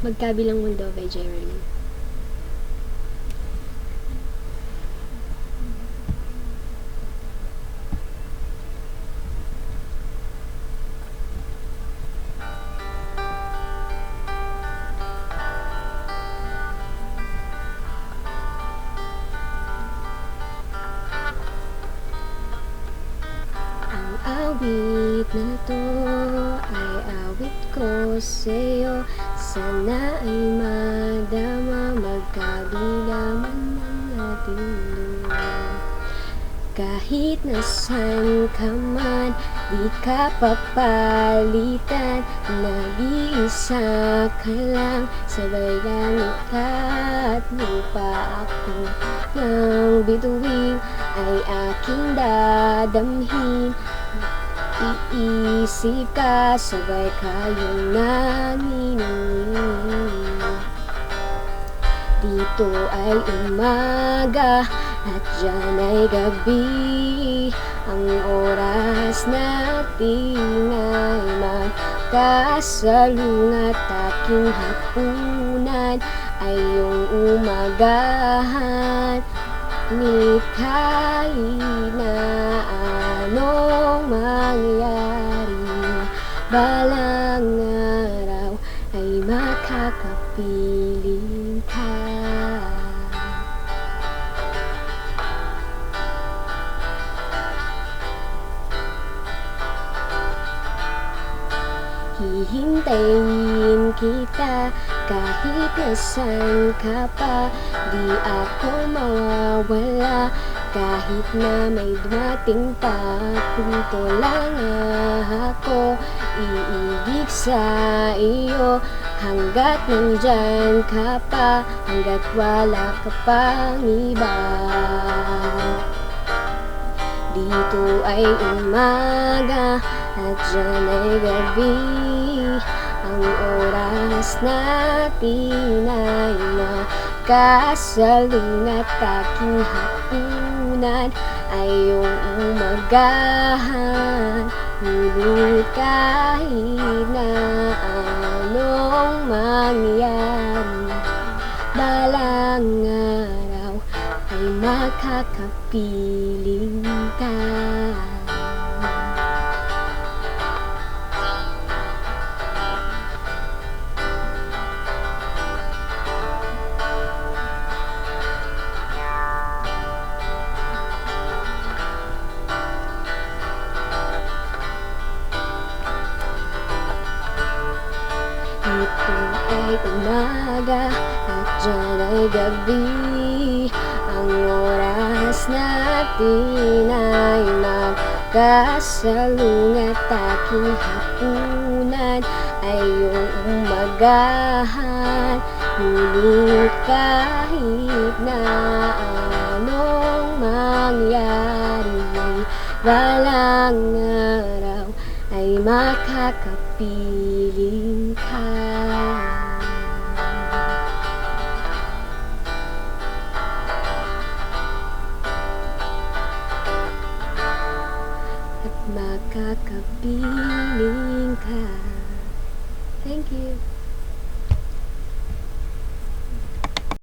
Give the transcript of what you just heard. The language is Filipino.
Magkabilang Mundo by Jeremy. Ang awit na to ay awit ko sa'yo. Sana ay madama magkabila man ang ating luha. Kahit nasan ka man, di ka papalitan. Nag-iisa ka lang, sabay langit at lupa. Ako nang bituin ay aking dadamhin. Iisip ka, sabay kayong nanginingin. Dito ay umaga at dyan ay gabi. Ang oras natin ay magkasalungat. Aking hapunan ay iyong umagahan. Ngunit kahit na anong mangyari, balang araw ay makakapiling ka. Hihintayin kita kahit nasan ka pa. Di ako mawawala kahit na may dumating pa. Punto lang ako iibig sa iyo. Hanggat nandyan ka pa, hanggat wala ka pang iba. Dito ay umaga at dyan ay gabi. Ang oras natin ay magkasalungat. Aking hapunan ay iyong umagahan. Ngunit kahit na anong mangyari, balang araw ay makakapiling ka. Ito ay umaga at dyan ay gabi. Ang oras natin ay magkasalungat. Aking hapunan ay iyong umagahan. Ngunit kahit na anong mangyari, balang araw ay makakapiling ka. At makakapiling ka. Thank you.